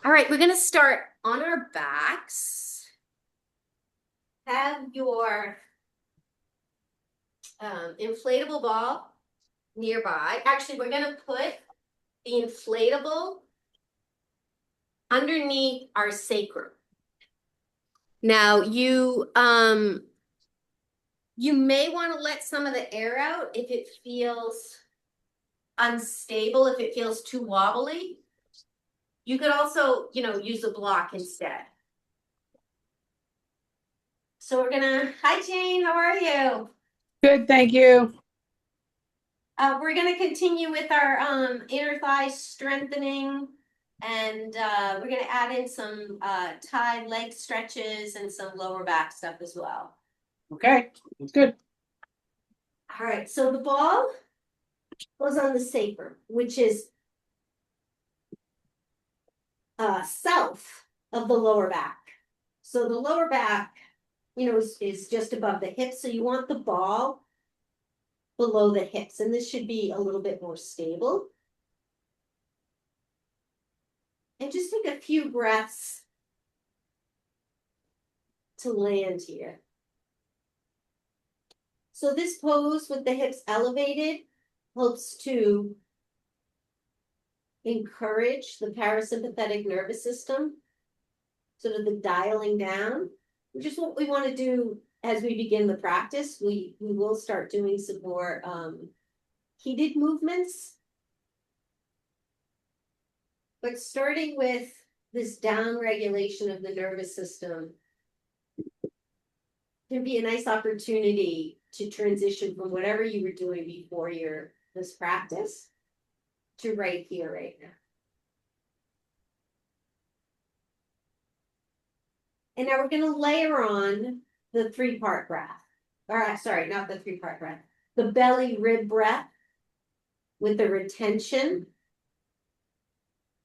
All right, we're going to start on our backs. Have your inflatable ball nearby. Actually, we're going to put the inflatable underneath our sacrum. Now, you may want to let some of the air out if it feels unstable, if it feels too wobbly. You could also, use a block instead. So hi Jane, how are you? Good, thank you. We're gonna continue with our inner thigh strengthening, and we're gonna add in some tie leg stretches and some lower back stuff as well. Okay, that's good. All right, so the ball goes on the sacrum, which is south of the lower back. So the lower back, is just above the hips. So you want the ball below the hips, and this should be a little bit more stable. And just take a few breaths to land here. So this pose with the hips elevated helps to encourage the parasympathetic nervous system, sort of the dialing down, which is what we want to do as we begin the practice. We will start doing some more heated movements. But starting with this down regulation of the nervous system can be a nice opportunity to transition from whatever you were doing before this practice to right here, right now. And now we're going to layer on the 3-part breath. Or sorry, not the 3-part breath. The belly rib breath with the retention.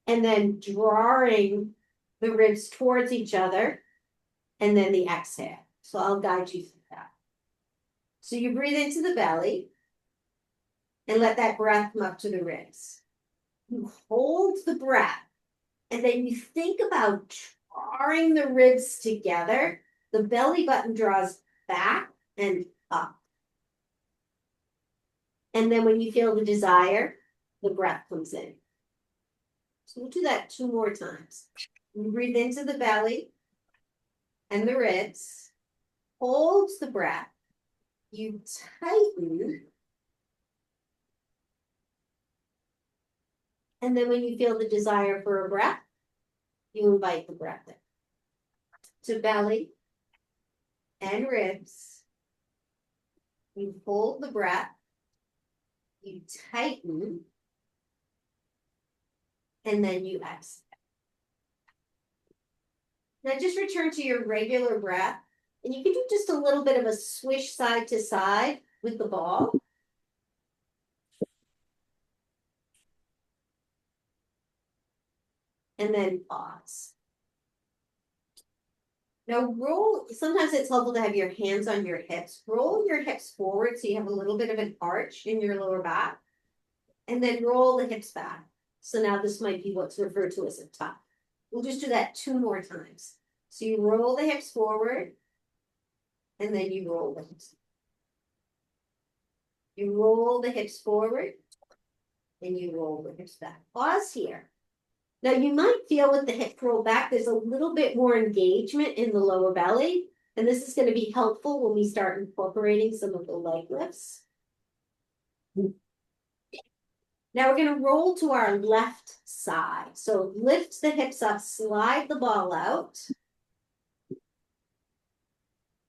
And then drawing the ribs towards each other. And then the exhale. So I'll guide you through that. So you breathe into the belly. And let that breath come up to the ribs. You hold the breath. And then you think about drawing the ribs together. The belly button draws back and up. And then when you feel the desire, the breath comes in. So we'll do that 2 more times. You breathe into the belly and the ribs. Hold the breath. You tighten. And then when you feel the desire for a breath, you invite the breath in. To belly and ribs. You hold the breath. You tighten. And then you exhale. Now just return to your regular breath. And you can do just a little bit of a swish side to side with the ball. And then pause. Now roll, sometimes it's helpful to have your hands on your hips. Roll your hips forward so you have a little bit of an arch in your lower back. And then roll the hips back. So now this might be what's referred to as a tuck. We'll just do that 2 more times. So you roll the hips forward. And then you roll the hips. You roll the hips forward. And you roll the hips back. Pause here. Now you might feel with the hip roll back, there's a little bit more engagement in the lower belly. And this is going to be helpful when we start incorporating some of the leg lifts. Now we're going to roll to our left side. So lift the hips up, slide the ball out.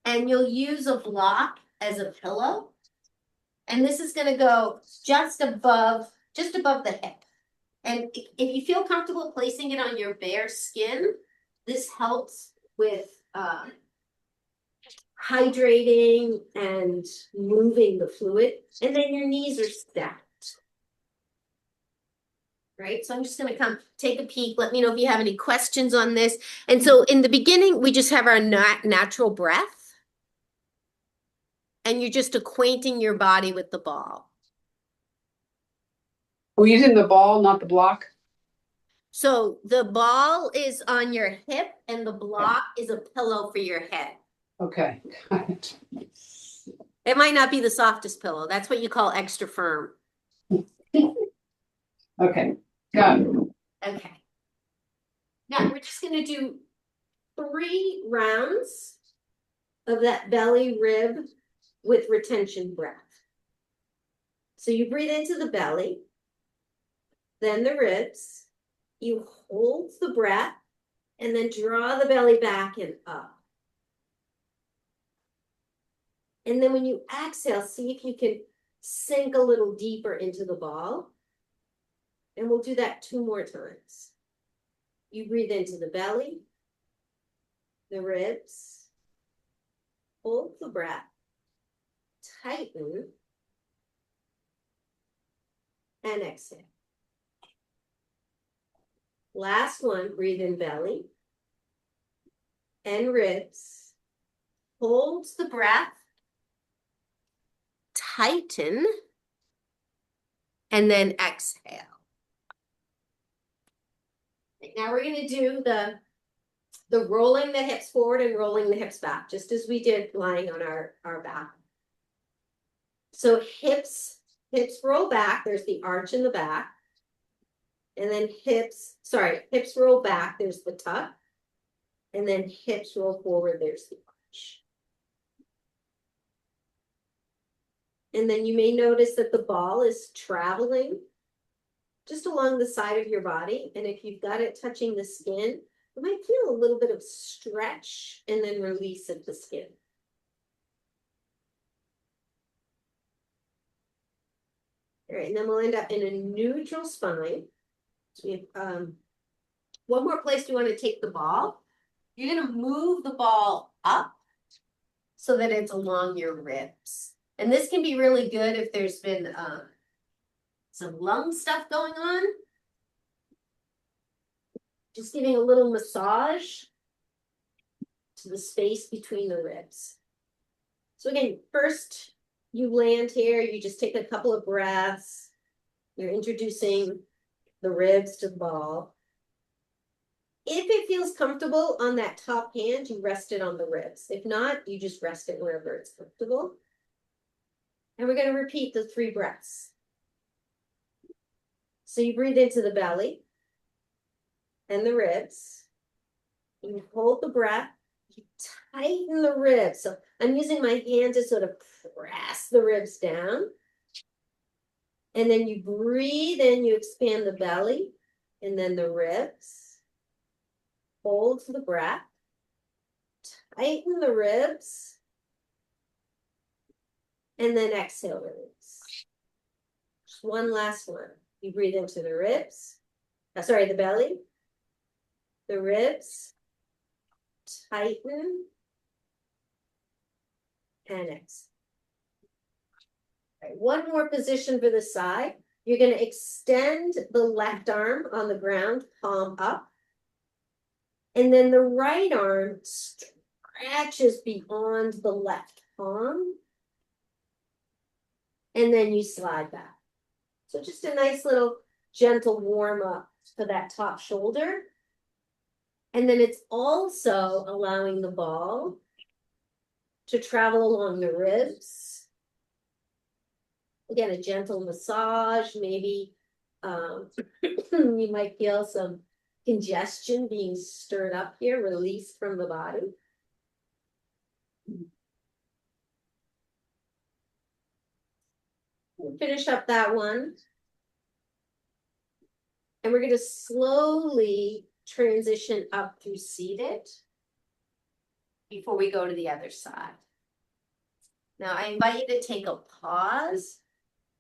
And you'll use a block as a pillow. And this is going to go just above the hip. And if you feel comfortable placing it on your bare skin, this helps with hydrating and moving the fluid. And then your knees are stacked. Right, so I'm just going to come take a peek. Let me know if you have any questions on this. And so in the beginning, we just have our natural breath. And you're just acquainting your body with the ball. We're using the ball, not the block. So the ball is on your hip and the block is a pillow for your head. Okay, got it. It might not be the softest pillow. That's what you call extra firm. Okay, got it. Okay. Now we're just going to do 3 rounds of that belly rib with retention breath. So you breathe into the belly, then the ribs, you hold the breath, and then draw the belly back and up. And then when you exhale, see if you can sink a little deeper into the ball. And we'll do that 2 more times. You breathe into the belly, the ribs, hold the breath, tighten, and exhale. Last one, breathe in belly and ribs, hold the breath, tighten, and then exhale. Now we're going to do the rolling the hips forward and rolling the hips back, just as we did lying on our back. So hips roll back. There's the arch in the back. And then hips roll back. There's the tuck. And then hips roll forward. There's the arch. And then you may notice that the ball is traveling just along the side of your body. And if you've got it touching the skin, you might feel a little bit of stretch and then release of the skin. All right, and then we'll end up in a neutral spine. So we have one more place you want to take the ball. You're going to move the ball up so that it's along your ribs. And this can be really good if there's been some lung stuff going on. Just giving a little massage to the space between the ribs. So again, first you land here, you just take a couple of breaths. You're introducing the ribs to the ball. If it feels comfortable on that top hand, you rest it on the ribs. If not, you just rest it wherever it's comfortable. And we're going to repeat the 3 breaths. So you breathe into the belly and the ribs. You hold the breath. You tighten the ribs. So I'm using my hand to sort of press the ribs down. And then you breathe in, you expand the belly and then the ribs. Hold the breath. Tighten the ribs. And then exhale, release. Just one last one. You breathe into the ribs. The belly. The ribs. Tighten. And exhale. All right, one more position for the side. You're going to extend the left arm on the ground, palm up. And then the right arm stretches beyond the left palm. And then you slide back. So just a nice little gentle warm up for that top shoulder. And then it's also allowing the ball to travel along the ribs. Again, a gentle massage, maybe you might feel some congestion being stirred up here, released from the body. We'll finish up that one. And we're going to slowly transition up through seated before we go to the other side. Now, I invite you to take a pause.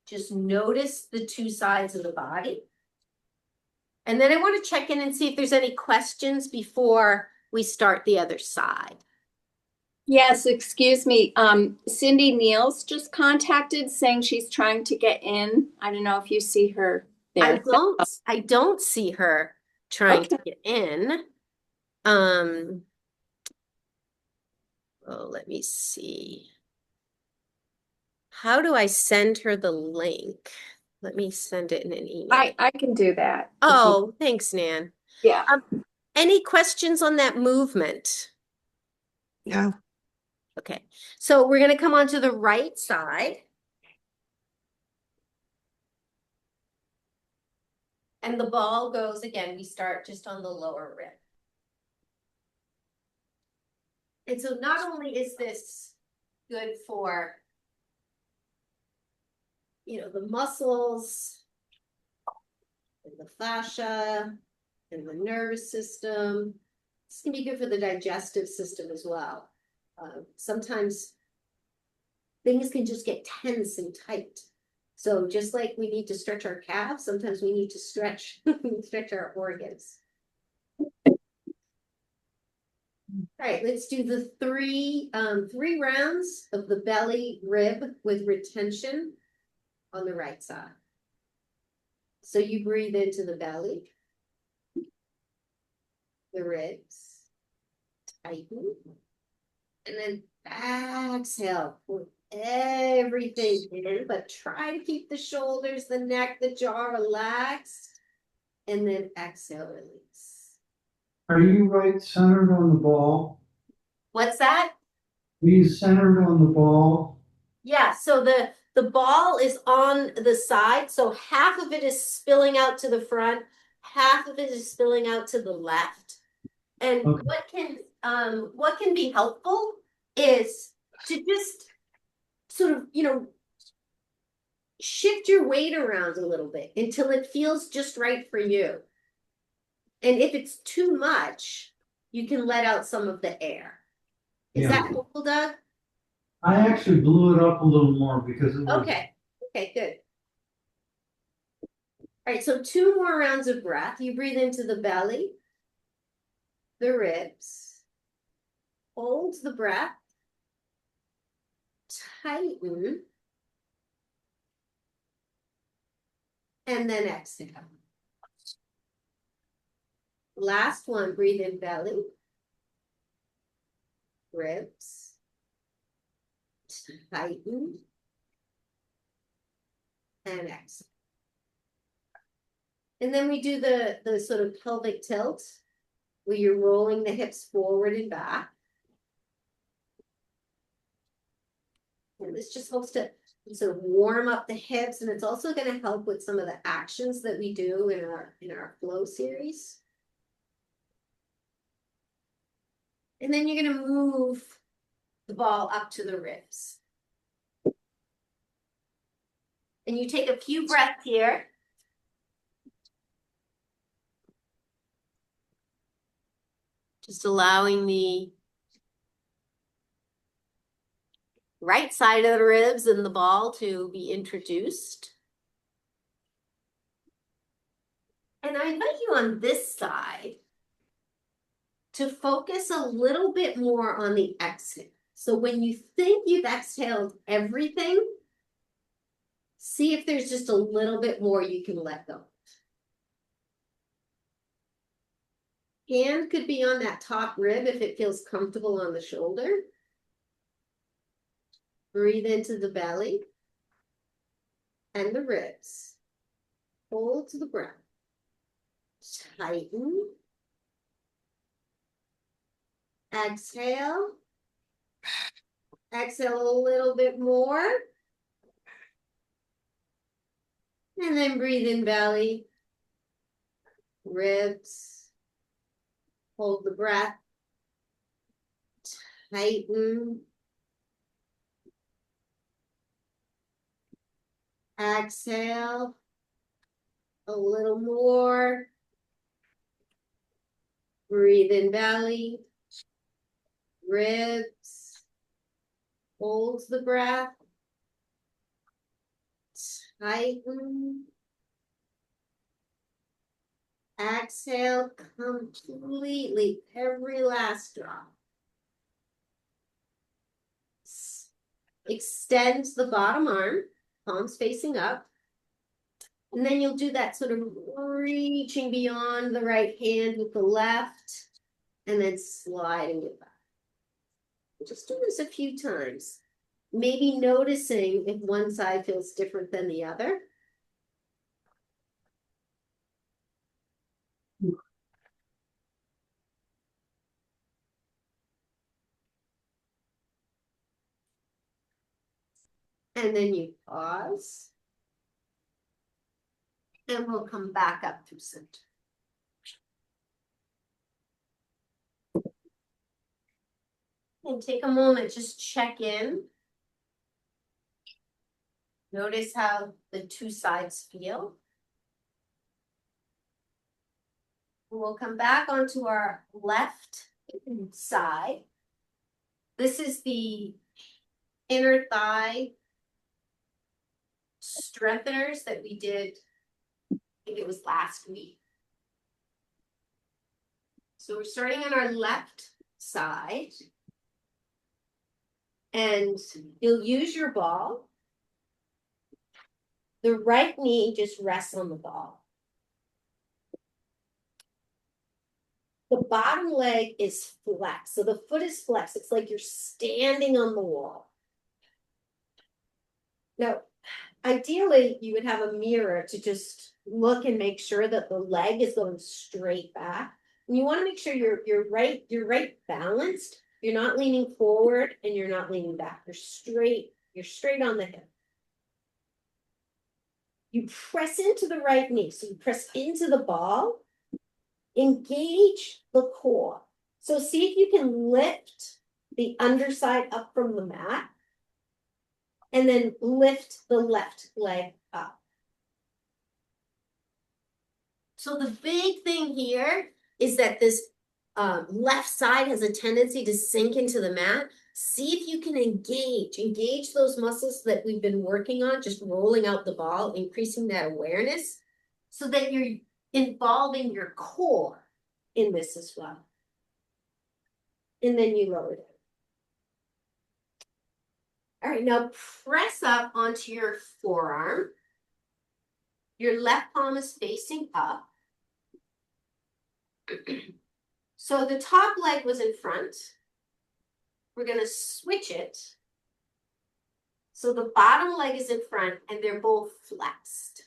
Just notice the 2 sides of the body. And then I want to check in and see if there's any questions before we start the other side. Yes, excuse me. Cindy Niels just contacted saying she's trying to get in. I don't know if you see her there. I don't see her trying to get in. Oh, let me see. How do I send her the link? Let me send it in an email. I can do that. Oh, thanks, Nan. Yeah. Any questions on that movement? No. Okay, so we're gonna come onto the right side. And the ball goes again, we start just on the lower rib. And so not only is this good for, the muscles and the fascia and the nervous system, this can be good for the digestive system as well. Sometimes things can just get tense and tight. So just like we need to stretch our calves, sometimes we need to stretch our organs. All right, let's do the three rounds of the belly rib with retention on the right side. So you breathe into the belly, the ribs, tighten, and then exhale. Pull everything in, but try to keep the shoulders, the neck, the jaw relaxed, and then exhale, release. Are you right centered on the ball? What's that? Are you centered on the ball? Yeah, so the ball is on the side, so half of it is spilling out to the front, half of it is spilling out to the left. And Okay. what can be helpful is to just sort of, shift your weight around a little bit until it feels just right for you. And if it's too much, you can let out some of the air. Is Yeah. that helpful, Doug? I actually blew it up a little more because it was. Okay, good. All right, so 2 more rounds of breath. You breathe into the belly, the ribs, hold the breath, tighten, and then exhale. Last one, breathe in belly, ribs, tighten, and exhale. And then we do the sort of pelvic tilt, where you're rolling the hips forward and back. And this just helps to sort of warm up the hips, and it's also going to help with some of the actions that we do in our flow series. And then you're going to move the ball up to the ribs. And you take a few breaths here. Just allowing the right side of the ribs and the ball to be introduced. And I invite you on this side to focus a little bit more on the exhale. So when you think you've exhaled everything, see if there's just a little bit more you can let go. Hand could be on that top rib if it feels comfortable on the shoulder. Breathe into the belly and the ribs. Hold the breath. Tighten. Exhale. Exhale a little bit more. And then breathe in belly, ribs. Hold the breath. Tighten. Exhale. A little more. Breathe in belly, ribs. Hold the breath. Tighten. Exhale completely, every last drop. Extend the bottom arm, palms facing up. And then you'll do that sort of reaching beyond the right hand with the left, and then slide and get back. Just do this a few times. Maybe noticing if one side feels different than the other. And then you pause. And we'll come back up to center. And take a moment, just check in. Notice how the two sides feel. We'll come back onto our left side. This is the inner thigh strengtheners that we did, I think it was last week. So we're starting on our left side. And you'll use your ball. The right knee just rests on the ball. The bottom leg is flexed. So the foot is flexed. It's like you're standing on the wall. Now, ideally, you would have a mirror to just look and make sure that the leg is going straight back. And you want to make sure you're right balanced. You're not leaning forward and you're not leaning back. You're straight on the hip. You press into the right knee. So you press into the ball. Engage the core. So see if you can lift the underside up from the mat. And then lift the left leg up. So the big thing here is that this left side has a tendency to sink into the mat. See if you can engage those muscles that we've been working on, just rolling out the ball, increasing that awareness so that you're involving your core in this as well. And then you lower it. All right, now press up onto your forearm. Your left palm is facing up. So the top leg was in front. We're going to switch it. So the bottom leg is in front and they're both flexed.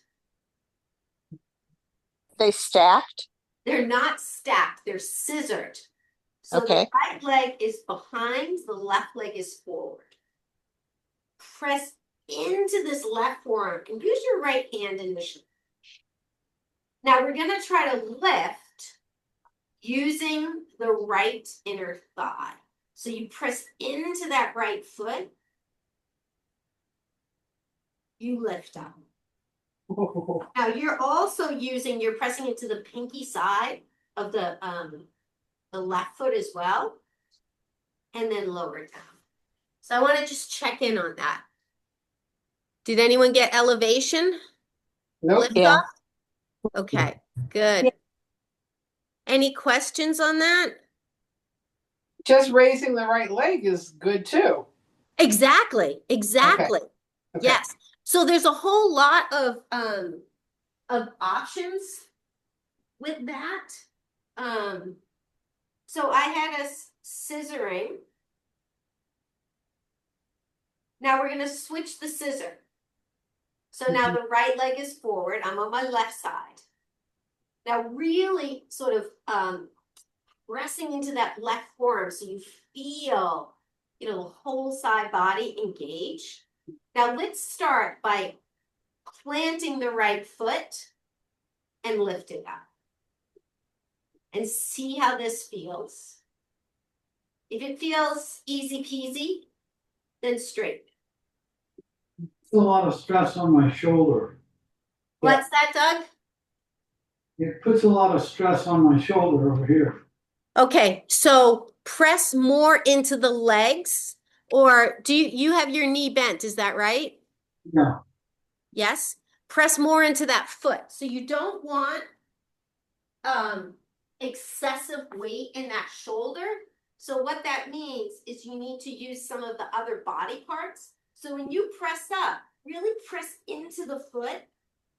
They stacked? They're not stacked, they're scissored. So Okay. the right leg is behind, the left leg is forward. Press into this left forearm and use your right hand initially. Now we're going to try to lift using the right inner thigh. So you press into that right foot. You lift up. Now you're also you're pressing into the pinky side of the left foot as well. And then lower it down. So I want to just check in on that. Did anyone get elevation? Nope. Lift Yeah. up? Okay, good. Yeah. Any questions on that? Just raising the right leg is good too. Exactly. Okay. Yes. So there's a whole lot of options with that. So I had us scissoring. Now we're going to switch the scissor. So now the right leg is forward. I'm on my left side. Now really sort of pressing into that left forearm so you feel, the whole side body engage. Now let's start by planting the right foot and lift it up. And see how this feels. If it feels easy peasy, then straight. It's a lot of stress on my shoulder. What's that, Doug? It puts a lot of stress on my shoulder over here. Okay, so press more into the legs, or do you have your knee bent? Is that right? Yeah. Yes. Press more into that foot. So you don't want excessive weight in that shoulder. So what that means is you need to use some of the other body parts. So when you press up, really press into the foot,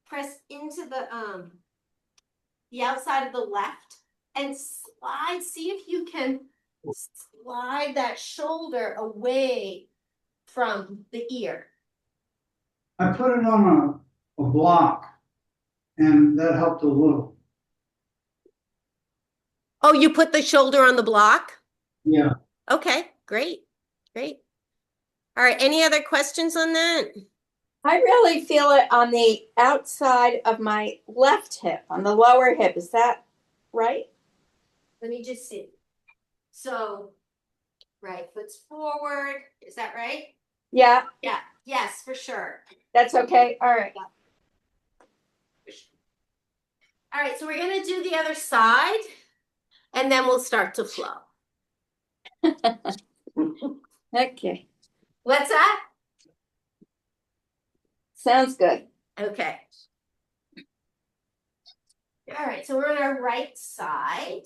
press into the outside of the left, and slide. See if you can slide that shoulder away from the ear. I put it on a block and that helped a little. Oh, you put the shoulder on the block? Yeah, Okay, great, great. All right, any other questions on that? I really feel it on the outside of my left hip, on the lower hip. Is that right? Let me just see. So, right foot's forward, is that right? Yeah, Yeah, yes, for sure. that's okay. All right. All right, so we're gonna do the other side and then we'll start to flow. Okay. What's that? Sounds good. Okay. All right, so we're on our right side.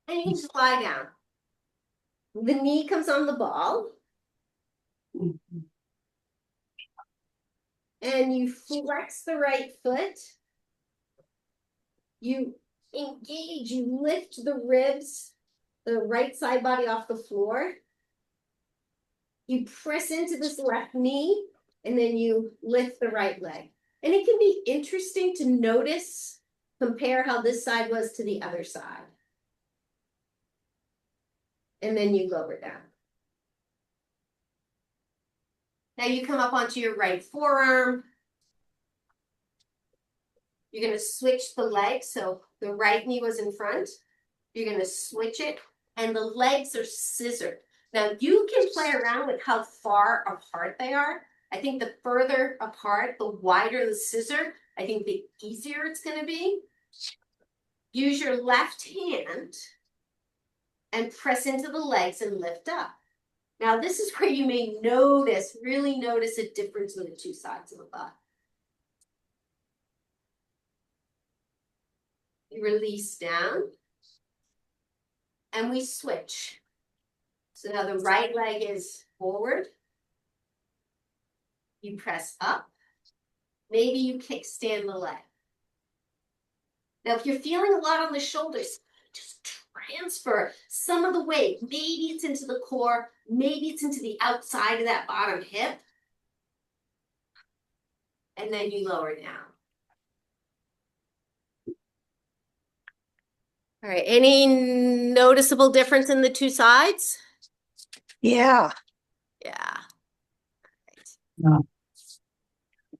And you can just lie down. The knee comes on the ball. And you flex the right foot. You engage, you lift the ribs, the right side body off the floor. You press into this left knee, and then you lift the right leg. And it can be interesting to notice, compare how this side was to the other side. And then you lower down. Now you come up onto your right forearm. You're going to switch the leg. So the right knee was in front. You're going to switch it, and the legs are scissored. Now you can play around with how far apart they are. I think the further apart, the wider the scissor, I think the easier it's going to be. Use your left hand and press into the legs and lift up. Now this is where you may notice, really notice a difference in the two sides of the butt. You release down. And we switch. So now the right leg is forward. You press up. Maybe you kickstand the leg. Now, if you're feeling a lot on the shoulders, just transfer some of the weight. Maybe it's into the core. Maybe it's into the outside of that bottom hip. And then you lower down. All right, any noticeable difference in the two sides? Yeah. Yeah. no.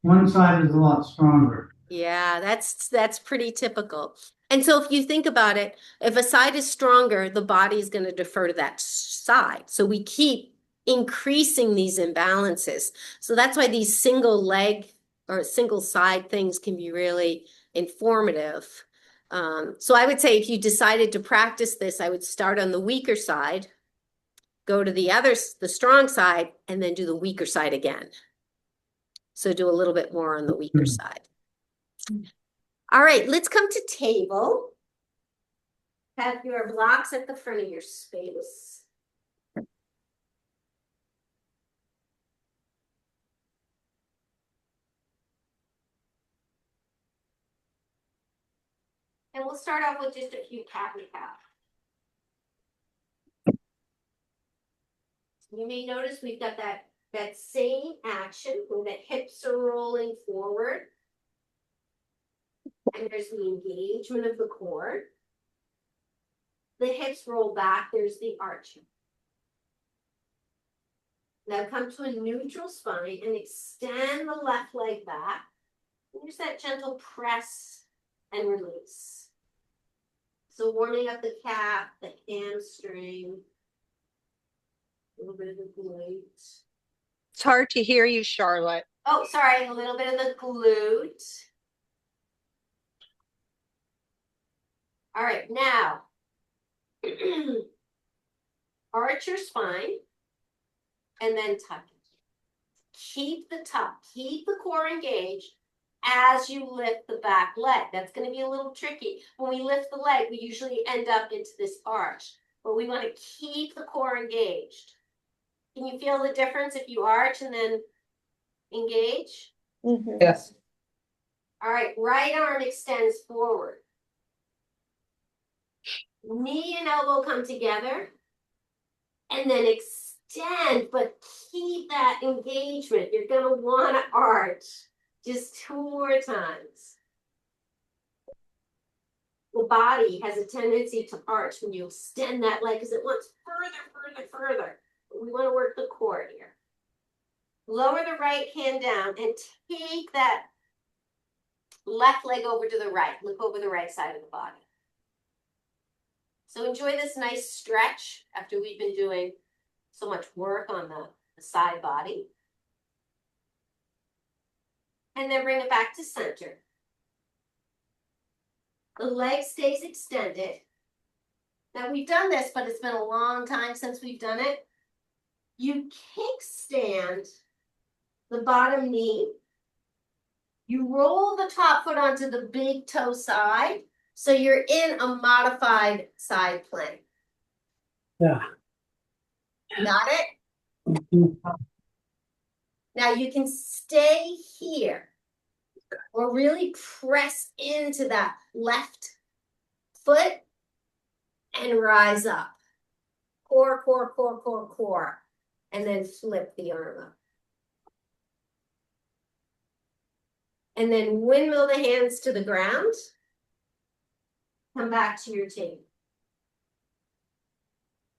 One side is a lot stronger. Yeah, that's pretty typical. And so if you think about it, if a side is stronger, the body is going to defer to that side. So we keep increasing these imbalances. So that's why these single leg or single side things can be really informative. So I would say if you decided to practice this, I would start on the weaker side, go to the strong side, and then do the weaker side again. So do a little bit more on the weaker side. All right, let's come to table. Have your blocks at the front of your space. And we'll start off with just a few cat and cow. You may notice we've got that same action where the hips are rolling forward. And there's the engagement of the core. The hips roll back, there's the arching. Now come to a neutral spine and extend the left leg back. Use that gentle press and release. So warming up the calf, the hamstring, a little bit of the glute. It's hard to hear you, Charlotte. Oh, sorry, a little bit of the glute. All right, now, arch your spine and then tuck it. Keep the tuck, keep the core engaged as you lift the back leg. That's going to be a little tricky. When we lift the leg, we usually end up into this arch, but we want to keep the core engaged. Can you feel the difference if you arch and then engage? Mm-hmm. Yes. All right, right arm extends forward. Knee and elbow come together and then extend, but keep that engagement. You're going to want to arch. Just 2 more times. body has a tendency to arch when you extend that leg because it wants further. We want to work the core here. Lower the right hand down and take that left leg over to the right. Look over the right side of the body. So enjoy this nice stretch after we've been doing so much work on the side body. And then bring it back to center. The leg stays extended. Now we've done this, but it's been a long time since we've done it. You kickstand the bottom knee. You roll the top foot onto the big toe side. So you're in a modified side plank. Yeah. Got it? Now you can stay here or really press into that left foot and rise up. Core, core, core, core, core. And then flip the arm up. And then windmill the hands to the ground. Come back to your table.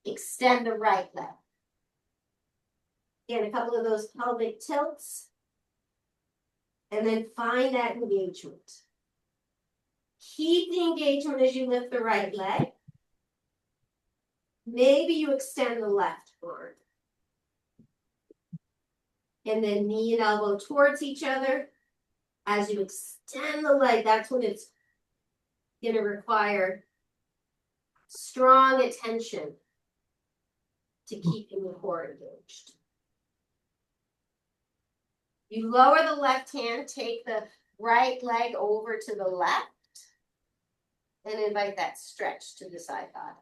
Extend the right leg. Again, a couple of those pelvic tilts. And then find that engagement. Keep the engagement as you lift the right leg. Maybe you extend the left arm. And then knee and elbow towards each other. As you extend the leg, that's when it's going to require strong attention to keeping the core engaged. You lower the left hand, take the right leg over to the left, and invite that stretch to the side body.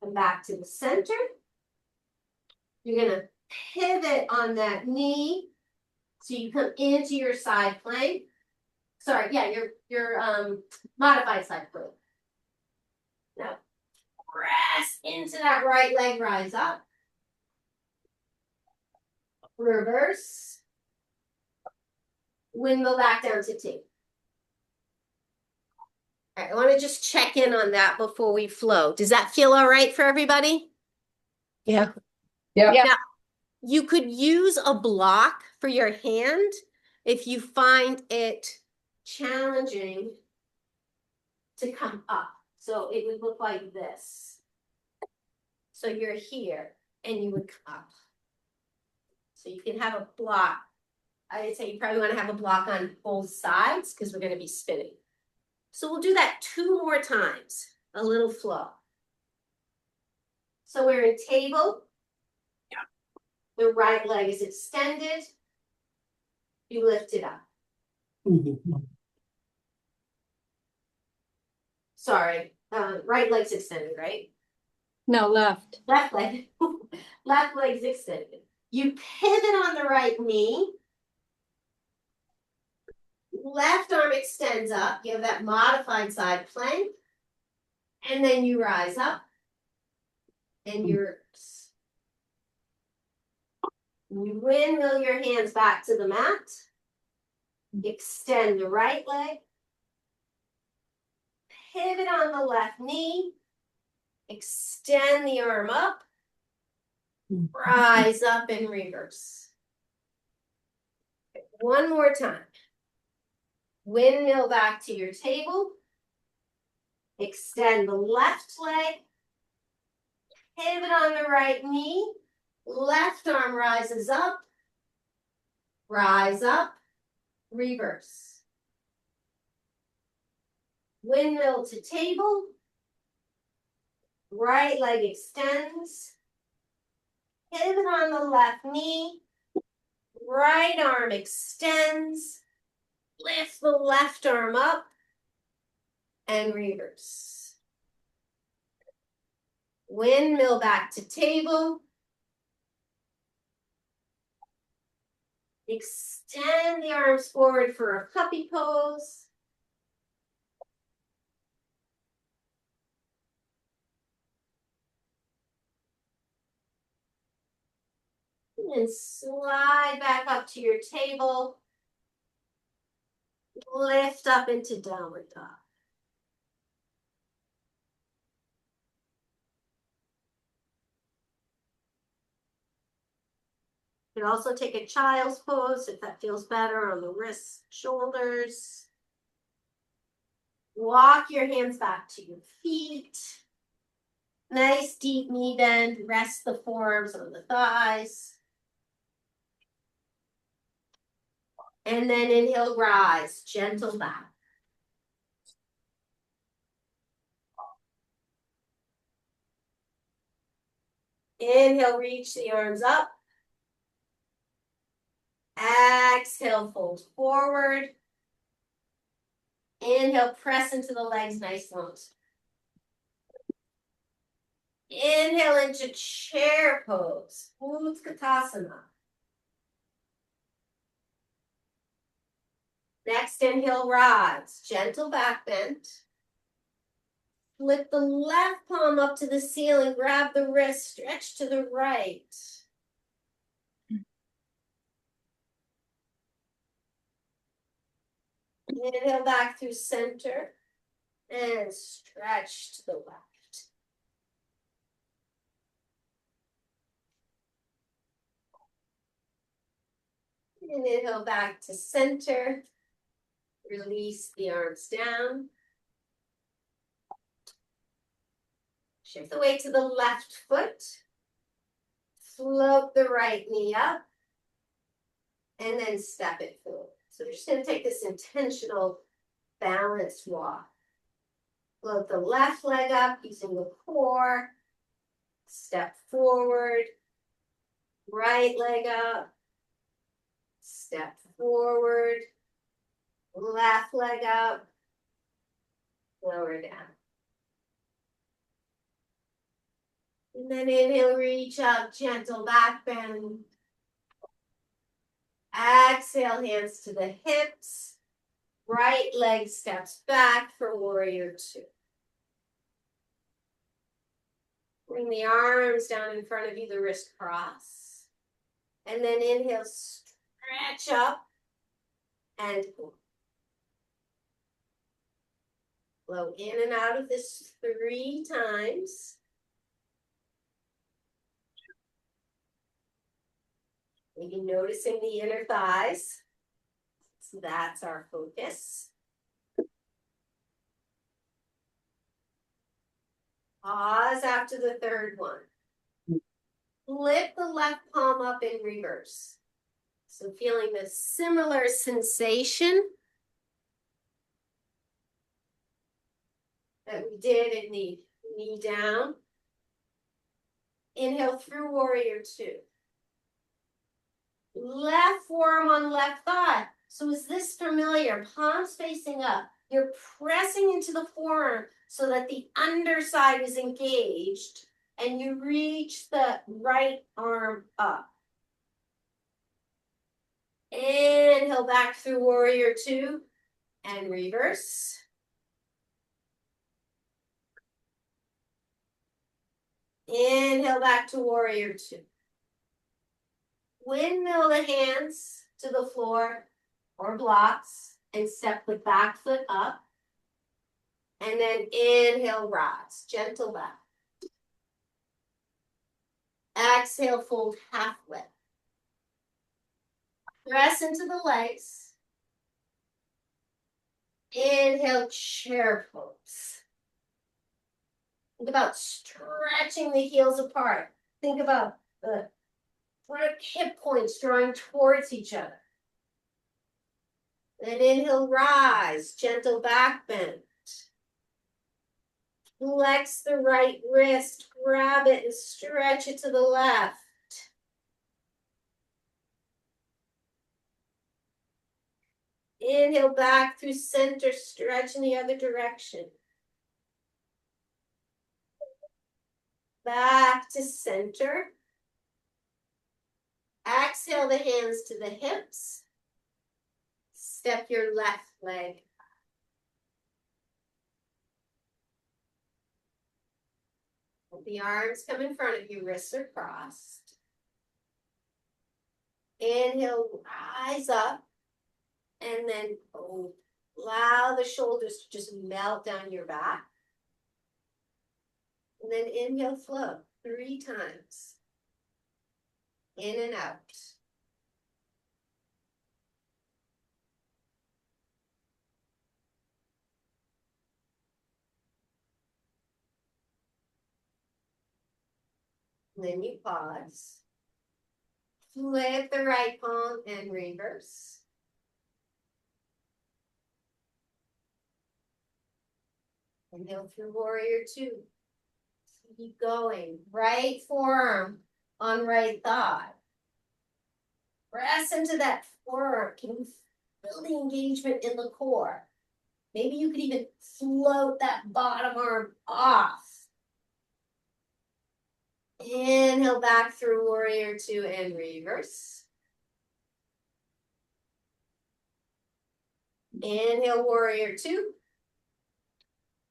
Come back to the center. You're going to pivot on that knee. So you come into your side plank. Sorry, yeah, your modified side plank. Now, press into that right leg, rise up. Reverse. Windmill back down to table. All right, I want to just check in on that before we flow. Does that feel all right for everybody? Yeah. Yeah. Now, you could use a block for your hand if you find it challenging to come up. So it would look like this. So you're here and you would come up. So you can have a block. I would say you probably want to have a block on both sides because we're going to be spinning. So we'll do that 2 more times, a little flow. So we're in table. The right leg is extended. You lift it up. Sorry, right leg's extended, right? No, left. Left leg. Left leg's extended. You pivot on the right knee. Left arm extends up. You have that modified side plank. And then you rise up. And you windmill your hands back to the mat. Extend the right leg. Pivot on the left knee. Extend the arm up. Rise up and reverse. One more time. Windmill back to your table. Extend the left leg. Pivot on the right knee. Left arm rises up. Rise up. Reverse. Windmill to table. Right leg extends. Pivot on the left knee. Right arm extends. Lift the left arm up. And reverse. Windmill back to table. Extend the arms forward for a puppy pose. And slide back up to your table. Lift up into downward dog. You can also take a child's pose if that feels better on the wrists, shoulders. Walk your hands back to your feet. Nice deep knee bend. Rest the forearms on the thighs. And then inhale, rise, gentle back. Inhale, reach the arms up. Exhale, fold forward. Inhale, press into the legs, nice lunge. Inhale into chair pose, Utkatasana. Next inhale, rise, gentle back bend. Flip the left palm up to the ceiling, grab the wrist, stretch to the right. Inhale back through center and stretch to the left. And inhale back to center. Release the arms down. Shift the weight to the left foot. Float the right knee up. And then step it forward. So we're just going to take this intentional balanced walk. Float the left leg up using the core. Step forward. Right leg up. Step forward. Left leg up. Lower down. And then inhale, reach up, gentle back bend. Exhale, hands to the hips. Right leg steps back for warrior two. Bring the arms down in front of you, the wrist cross. And then inhale, stretch up and flow in and out of this 3 times. Maybe noticing the inner thighs. So that's our focus. Pause after the third one. Flip the left palm up in reverse. So feeling the similar sensation that we did in the knee down. Inhale through warrior two. Left forearm on left thigh. So is this familiar? Palms facing up. You're pressing into the forearm so that the underside is engaged and you reach the right arm up. Inhale back through warrior two and reverse. Inhale back to warrior two. Windmill the hands to the floor or blocks and step the back foot up. And then inhale, rise, gentle back. Exhale, fold halfway. Press into the legs. Inhale, chair pose. Think about stretching the heels apart. Think about the front hip points drawing towards each other. Then inhale, rise, gentle back bend. Flex the right wrist, grab it and stretch it to the left. Inhale back through center, stretch in the other direction. Back to center. Exhale the hands to the hips. Step your left leg. The arms come in front of you, wrists are crossed. Inhale, rise up, and then fold Allow the shoulders to just melt down your back. And then inhale, flow 3 times. In and out. Then you pause. Flip the right palm and reverse. Inhale through warrior 2. Keep going. Right forearm on right thigh. Press into that forearm. Can you feel the engagement in the core? Maybe you could even float that bottom arm off. Inhale back through warrior 2 and reverse. Inhale warrior 2.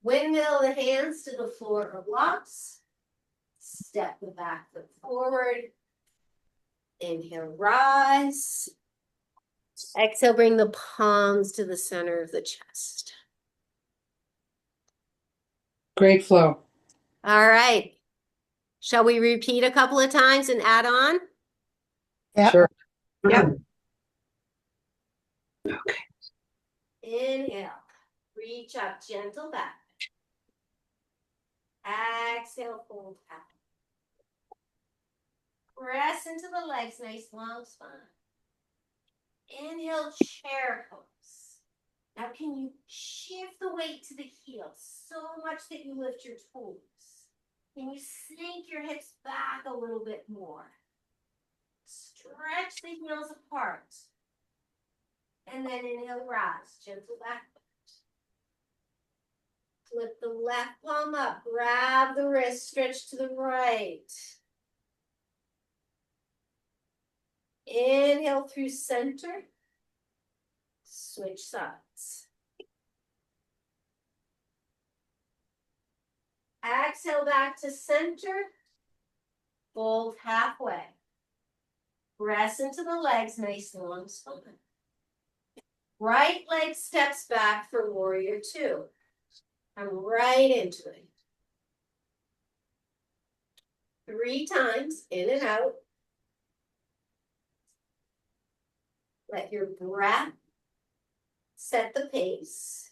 Windmill the hands to the floor or blocks. Step the back foot forward. Inhale, rise. Exhale, bring the palms to the center of the chest. Great flow. All right. Shall we repeat a couple of times and add on? Yeah. Sure. Yep. Inhale. Reach up, gentle back. Exhale, fold out. Press into the legs, nice long spine. Inhale, chair pose. Now can you shift the weight to the heels so much that you lift your toes? Can you sink your hips back a little bit more? Stretch the heels apart. And then inhale, rise, gentle back. Flip the left palm up, grab the wrist, stretch to the right. Inhale through center. Switch sides. Exhale back to center. Fold halfway. Press into the legs, nice long spine. Right leg steps back for warrior 2. Come right into it. 3 times, in and out. Let your breath set the pace.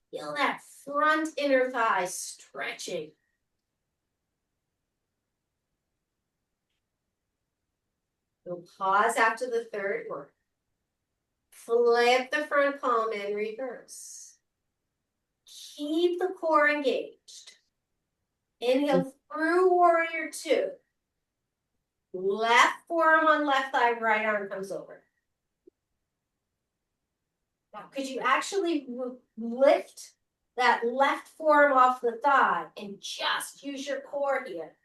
Feel that front inner thigh stretching. You'll pause after the third word. Flip the front palm and reverse. Keep the core engaged. Inhale through warrior 2. Left forearm on left thigh, right arm comes over. Now, could you actually lift that left forearm off the thigh and just use your core here?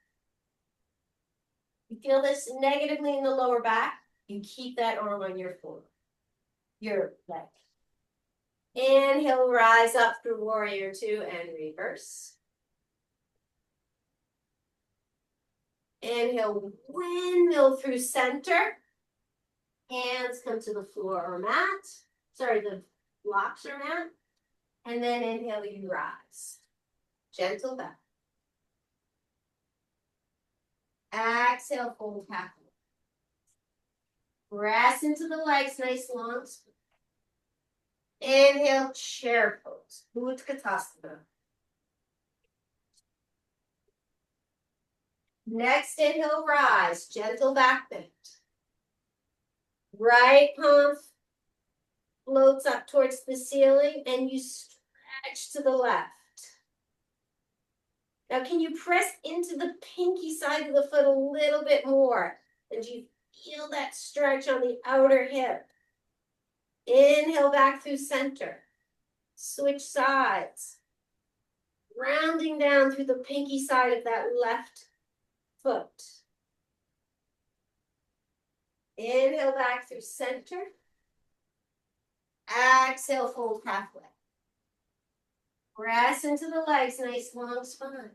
You feel this negatively in the lower back, you keep that arm on your forearm, your leg. Inhale, rise up through warrior 2 and reverse. Inhale, windmill through center. Hands come to the floor or mat. Sorry, the blocks or mat. And then inhale, you rise. Gentle back. Exhale, fold halfway. Press into the legs, nice long spine. Inhale, chair pose. Utkatasana. Next inhale, rise. Gentle back bend. Right palm floats up towards the ceiling and you stretch to the left. Now, can you press into the pinky side of the foot a little bit more? And you feel that stretch on the outer hip. Inhale back through center. Switch sides. Rounding down through the pinky side of that left foot. Inhale back through center. Exhale, fold halfway. Press into the legs, nice long spine.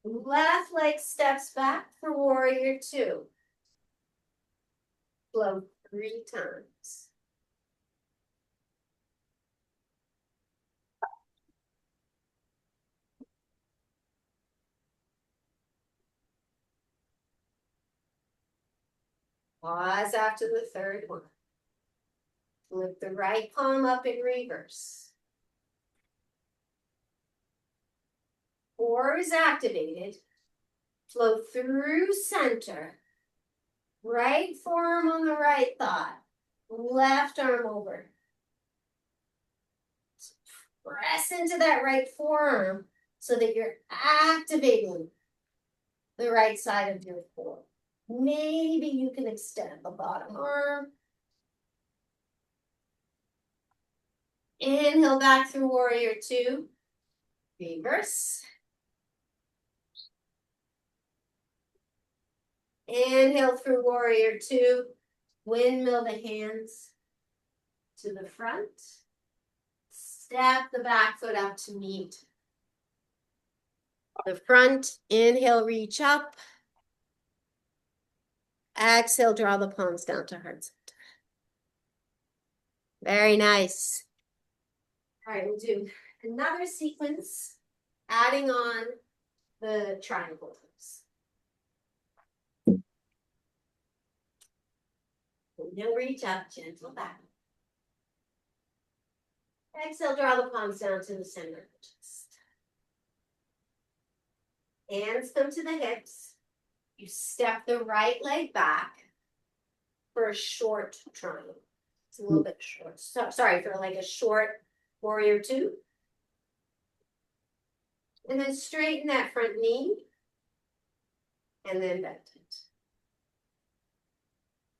Left leg steps back for warrior 2. Flow 3 times. Pause after the third one. Lift the right palm up in reverse. Core is activated. Flow through center. Right forearm on the right thigh. Left arm over. Press into that right forearm so that you're activating the right side of your core. Maybe you can extend the bottom arm. Inhale back through warrior two. Reverse. Inhale through warrior two. Windmill the hands to the front. Step the back foot up to meet the front. Inhale, reach up. Exhale, draw the palms down to heart center. Very nice. All right, we'll do another sequence, adding on the triangle pose. Now reach up, gentle back. Exhale, draw the palms down to the center of the chest. Hands come to the hips. You step the right leg back for a short triangle. It's a little bit short. So, sorry, for like a short warrior two. And then straighten that front knee. And then bend it.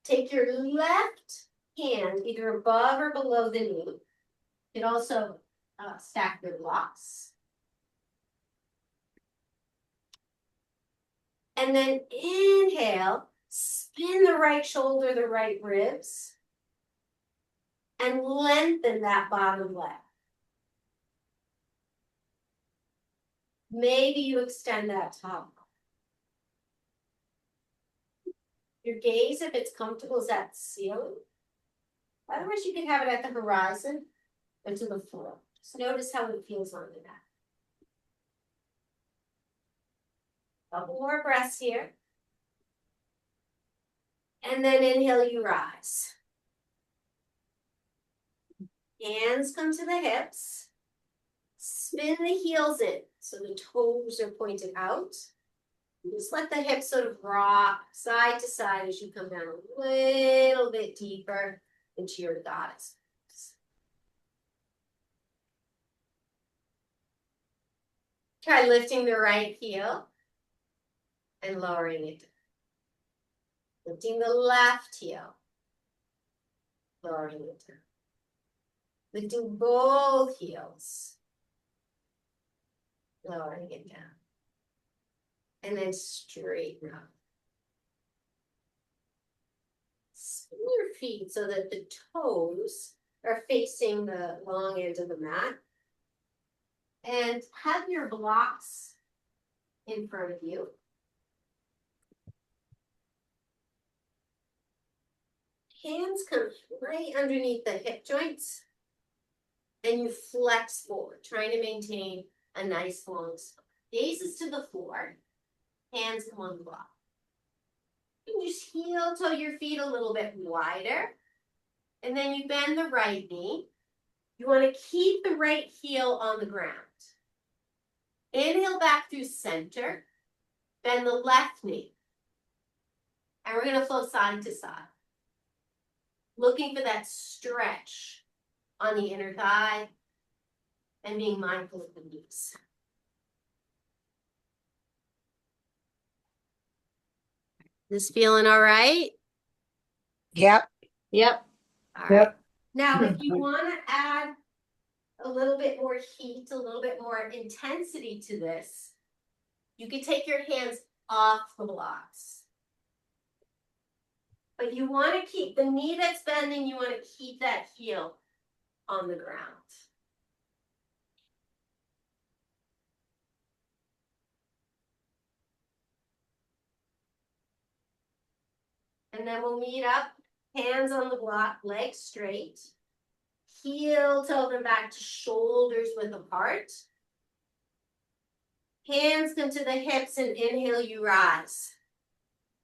Take your left hand either above or below the knee. You can also stack your blocks. And then inhale, spin the right shoulder, the right ribs, and lengthen that bottom leg. Maybe you extend that top. Your gaze, if it's comfortable, is at the ceiling. Otherwise, you can have it at the horizon and to the floor. Just notice how it feels on the back. Couple more breaths here. And then inhale, you rise. Hands come to the hips. Spin the heels in so the toes are pointed out. Just let the hips sort of rock side to side as you come down a little bit deeper into your goddess. Try lifting the right heel and lowering it. Lifting the left heel, lowering it down. Lifting both heels, lowering it down. And then straighten up. Spin your feet so that the toes are facing the long end of the mat. And have your blocks in front of you. Hands come right underneath the hip joints. And you flex forward, trying to maintain a nice long spine. Gaze is to the floor. Hands come on the block. You can just heel toe your feet a little bit wider. And then you bend the right knee. You want to keep the right heel on the ground. Inhale back through center. Bend the left knee. And we're going to flow side to side. Looking for that stretch on the inner thigh and being mindful of the knees. This feeling all right? Yep. Yep. All right. Yep. Now, if you want to add a little bit more heat, a little bit more intensity to this, you can take your hands off the blocks. But you want to keep the knee that's bending, you want to keep that heel on the ground. And then we'll meet up, hands on the block, legs straight. Heel toe them back to shoulders width apart. Hands come to the hips and inhale, you rise.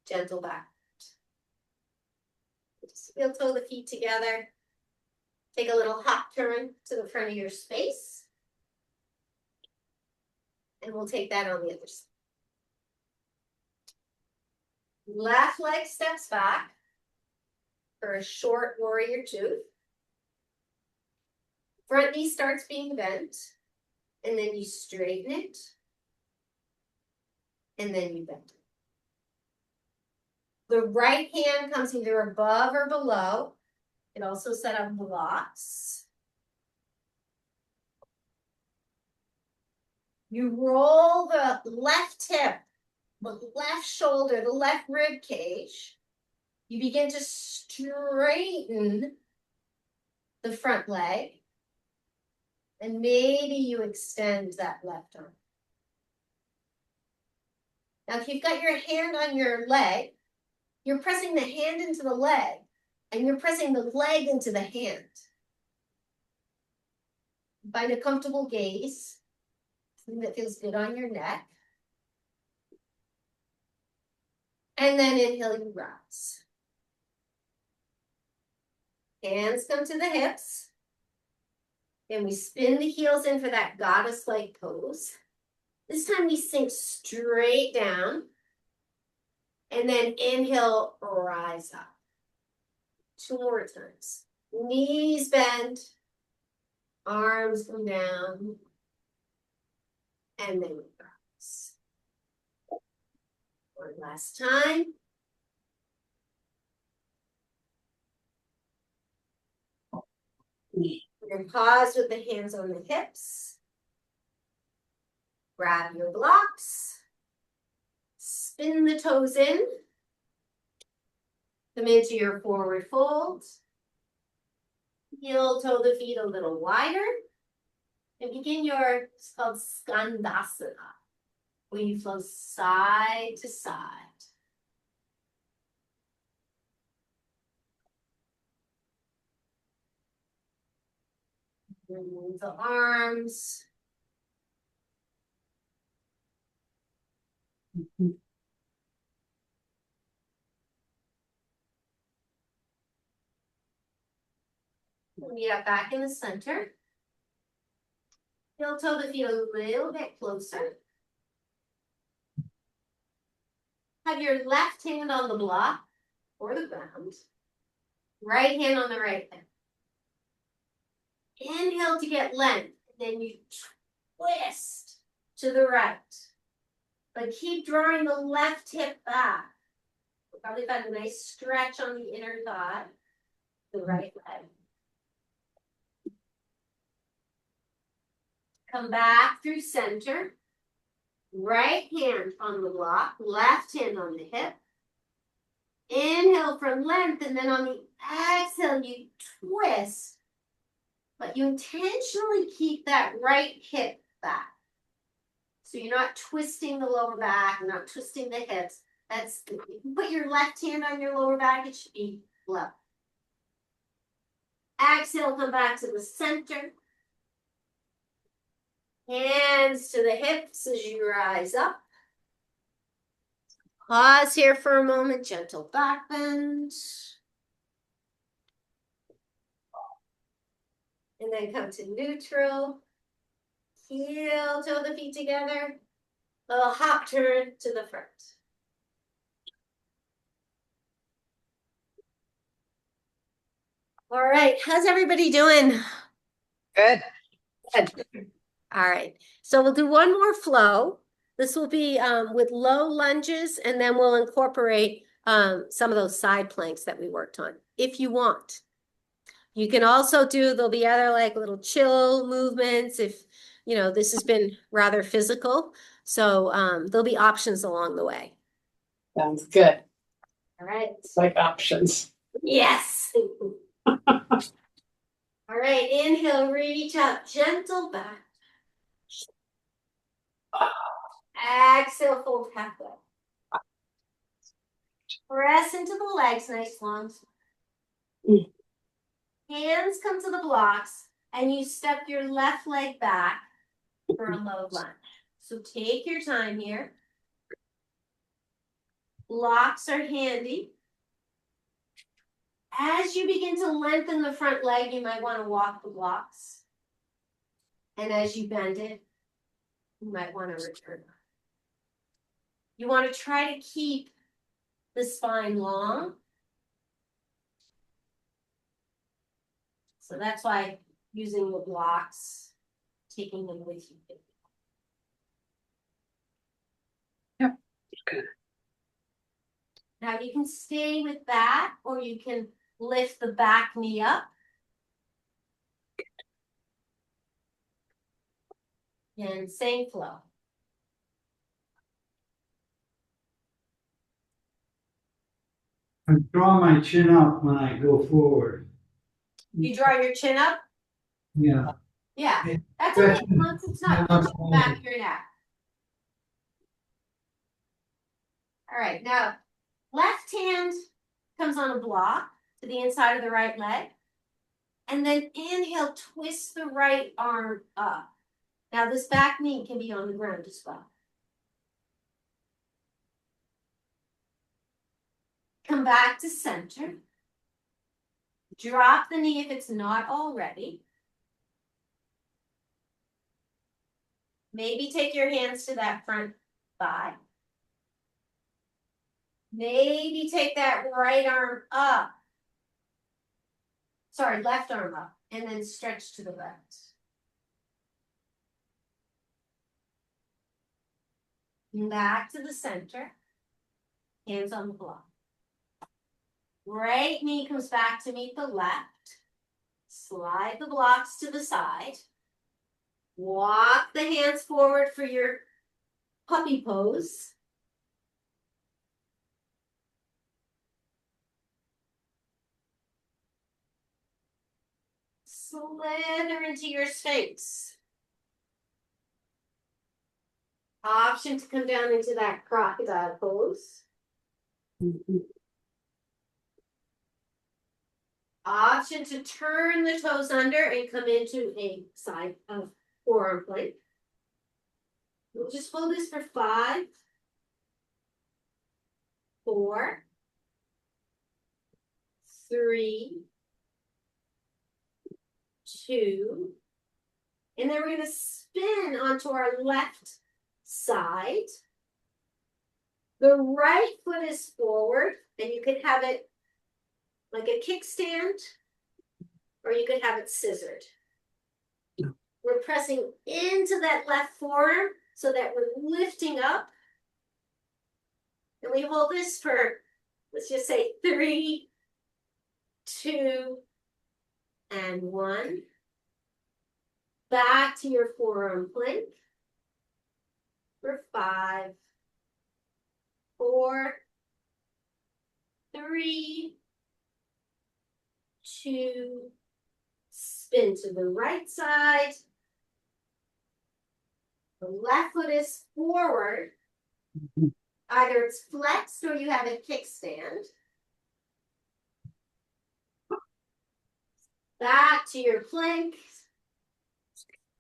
Gentle back. Heel toe the feet together. Take a little hop turn to the front of your space. And we'll take that on the other side. Left leg steps back for a short warrior two. Front knee starts being bent, and then you straighten it, and then you bend it. The right hand comes either above or below. It also set up blocks. You roll the left hip, the left shoulder, the left rib cage. You begin to straighten the front leg. And maybe you extend that left arm. Now, if you've got your hand on your leg, you're pressing the hand into the leg, and you're pressing the leg into the hand. Find a comfortable gaze, something that feels good on your neck. And then inhale, you rise. Hands come to the hips. And we spin the heels in for that goddess-like pose. This time we sink straight down. And then inhale, rise up. 2 more times. Knees bend. Arms come down. And then we rise. One last time. We're going to pause with the hands on the hips. Grab your blocks. Spin the toes in. Come into your forward fold. Heel toe the feet a little wider. And begin your, it's called Skandasana, where you flow side to side. Remove the arms. Meet up back in the center. Heel toe the feet a little bit closer. Have your left hand on the block or the ground. Right hand on the right hip. Inhale to get length, and then you twist to the right. But keep drawing the left hip back. You'll probably find a nice stretch on the inner thigh, the right leg. Come back through center. Right hand on the block, left hand on the hip. Inhale for length, and then on the exhale, you twist. But you intentionally keep that right hip back. So you're not twisting the lower back, you're not twisting the hips. That's, if you put your left hand on your lower back, it should be level. Exhale, come back to the center. Hands to the hips as you rise up. Pause here for a moment, gentle back bend. And then come to neutral. Heel toe the feet together. Little hop turn to the front. All right, how's everybody doing? Good. Good. All right, so we'll do one more flow. This will be with low lunges, and then we'll incorporate some of those side planks that we worked on, if you want. You can also do, there'll be other like little chill movements if, you know, this has been rather physical. So there'll be options along the way. Sounds good. All right. It's like options. Yes. All right, inhale, reach up, gentle back. Exhale, fold halfway. Press into the legs, nice long. Hands come to the blocks, and you step your left leg back for a low lunge. So take your time here. Blocks are handy. As you begin to lengthen the front leg, you might want to walk the blocks. And as you bend it, you might want to return. You want to try to keep the spine long. So that's why using the blocks, taking them with you. Yep. Good. Now you can stay with that, or you can lift the back knee up. And same flow. I draw my chin up when I go forward. You draw your chin up. Yeah. Yeah, that's okay. Once it's not touching the back of your neck. All right, now left hand comes on a block to the inside of the right leg. And then inhale, twist the right arm up. Now this back knee can be on the ground as well. Come back to center. Drop the knee if it's not already. Maybe take your hands to that front thigh. Maybe take that right arm up. Sorry, left arm up, and then stretch to the left. Back to the center. Hands on the block. Right knee comes back to meet the left. Slide the blocks to the side. Walk the hands forward for your puppy pose. Slither into your Sphinx. Option to come down into that crocodile pose. Option to turn the toes under and come into a side of forearm plank. We'll just hold this for 5, 4, 3, 2, and then we're going to spin onto our left side. The right foot is forward, and you could have it like a kickstand, or you could have it scissored. We're pressing into that left forearm so that we're lifting up. And we hold this for, let's just say 3, 2, and 1. Back to your forearm plank for 5, 4, 3, 2, spin to the right side. The left foot is forward. Either it's flexed or you have a kickstand. Back to your plank.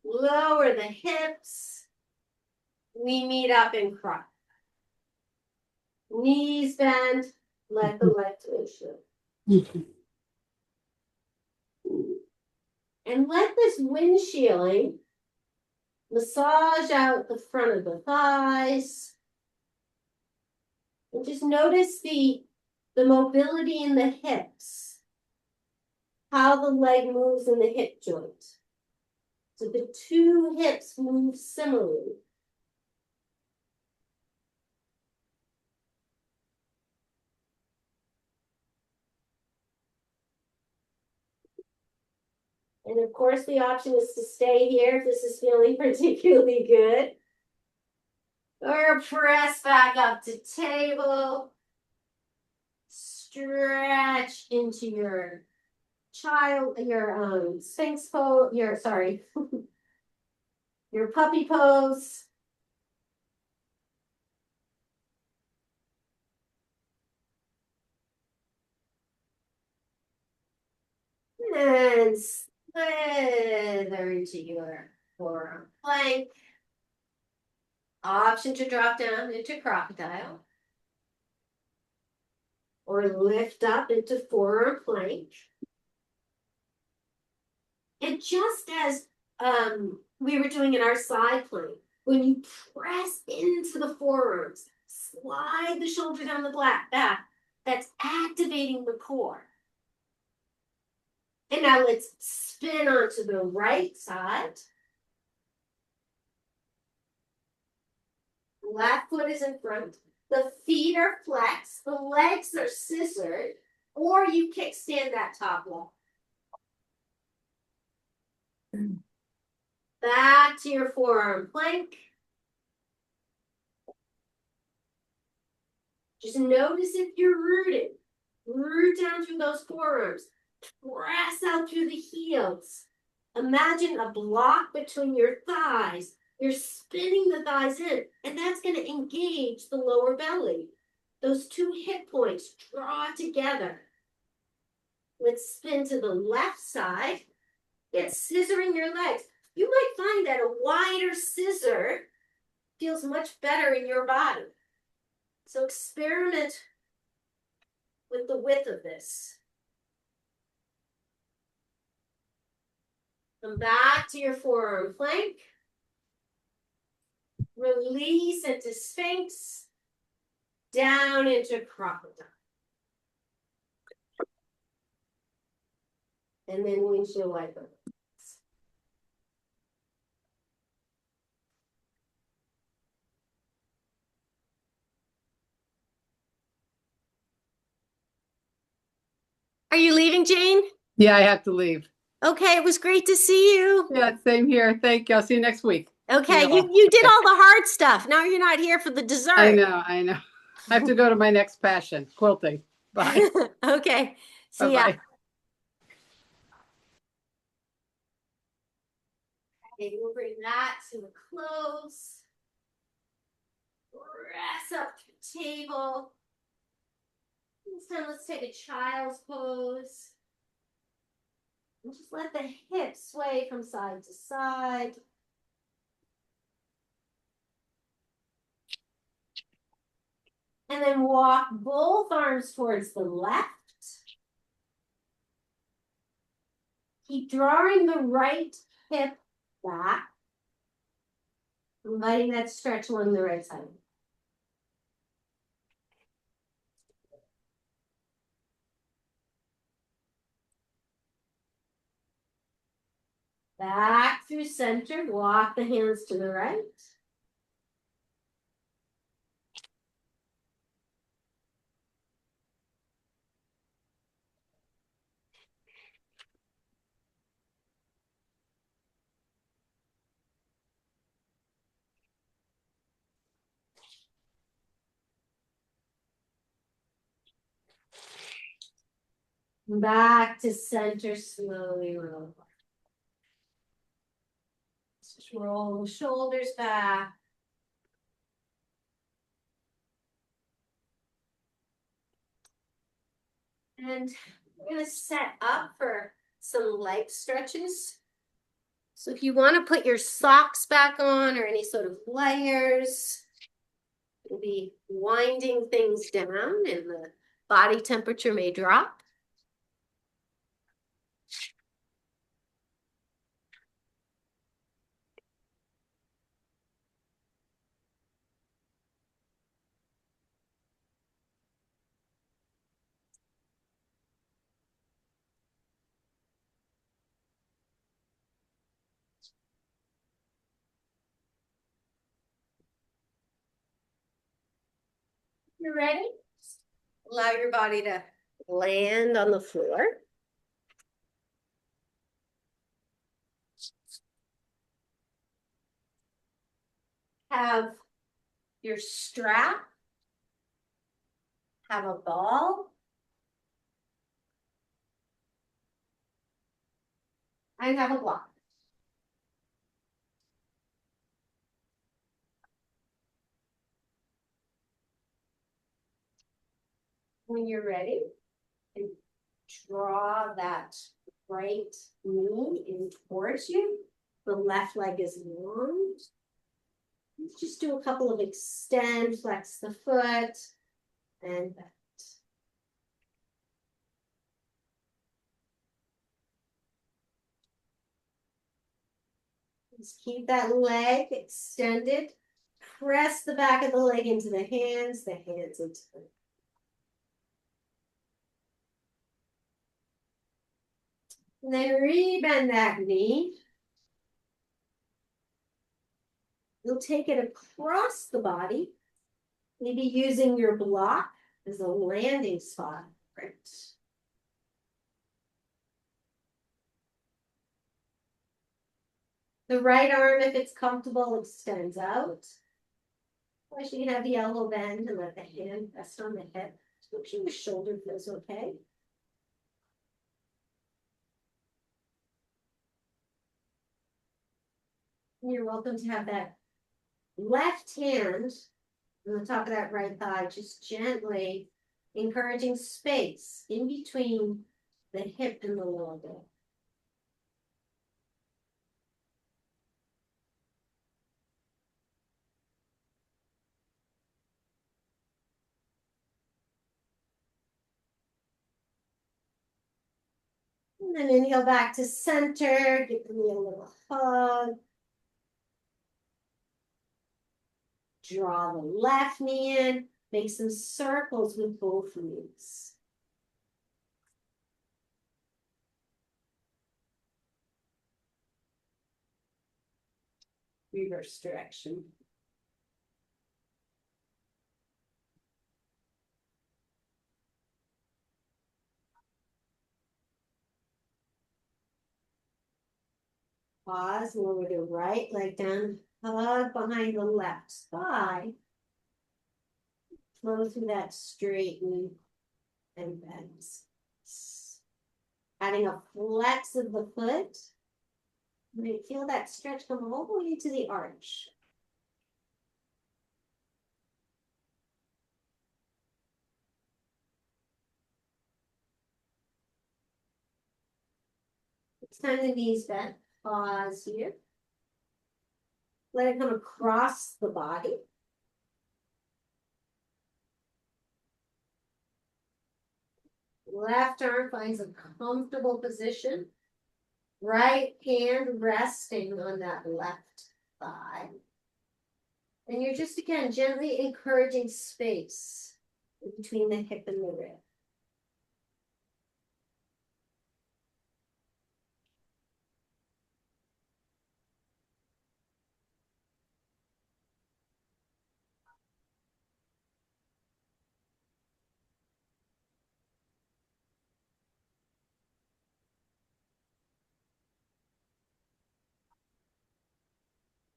Lower the hips. We meet up in cross. Knees bend. Let the left toe show. And let this windshielding massage out the front of the thighs. And just notice the mobility in the hips. How the leg moves in the hip joint. So the two hips move similarly. And of course, the option is to stay here if this is feeling particularly good. Or press back up to table. Stretch into your Sphinx pose, your puppy pose. And slither into your forearm plank. Option to drop down into crocodile. or lift up into forearm plank. And just as we were doing in our side plank, when you press into the forearms, slide the shoulder down the back, that's activating the core. And now let's spin onto the right side. Left foot is in front. The feet are flexed. The legs are scissored. Or you kickstand that top leg. Back to your forearm plank. Just notice if you're rooted. Root down through those forearms. Press out through the heels. Imagine a block between your thighs. You're spinning the thighs in, and that's going to engage the lower belly. Those two hip points draw together. Let's spin to the left side. Get scissoring your legs. You might find that a wider scissor feels much better in your body. So experiment with the width of this. Come back to your forearm plank. Release into Sphinx. Down into Crocodile. And then windshield wiper. Are you leaving, Jane? Yeah, I have to leave. Okay, it was great to see you. Yeah, same here. Thank you. I'll see you next week. Okay, Yeah. you did all the hard stuff. Now you're not here for the dessert. I know. I have to go to my next passion, quilting. Bye. Okay, see ya. Bye-bye. Okay, we'll bring that to a close. Press up to the table. This time let's take a child's pose. And just let the hips sway from side to side. And then walk both arms towards the left. Keep drawing the right hip back. And letting that stretch along the right side. Back through center, walk the hands to the right. Back to center, slowly roll. Just roll the shoulders back. And we're going to set up for some leg stretches. So if you want to put your socks back on or any sort of layers, you'll be winding things down and the body temperature may drop. You ready? Allow your body to land on the floor. Have your strap. Have a ball. And have a block. When you're ready, and draw that right knee in towards you. The left leg is long. Let's just do a couple of extend, flex the foot, and back. Just keep that leg extended. Press the back of the leg into the hands into the. And then rebend that knee. You'll take it across the body, maybe using your block as a landing spot. Right. The right arm, if it's comfortable, extends out. Or you can have the elbow bend and let the hand rest on the hip. Make sure the shoulder feels okay. And you're welcome to have that left hand on the top of that right thigh, just gently encouraging space in between the hip and the lower back. And then inhale back to center, give the knee a little hug. Draw the left knee in, make some circles with both knees. Reverse direction. Pause, lower the right leg down, hug behind the left thigh. Flow through that straighten and bends. Adding a flex of the foot. You may feel that stretch come all the way to the arch. It's time the knees bend. Pause here. Let it come across the body. Left arm finds a comfortable position. Right hand resting on that left thigh. And you're just again gently encouraging space between the hip and the rib.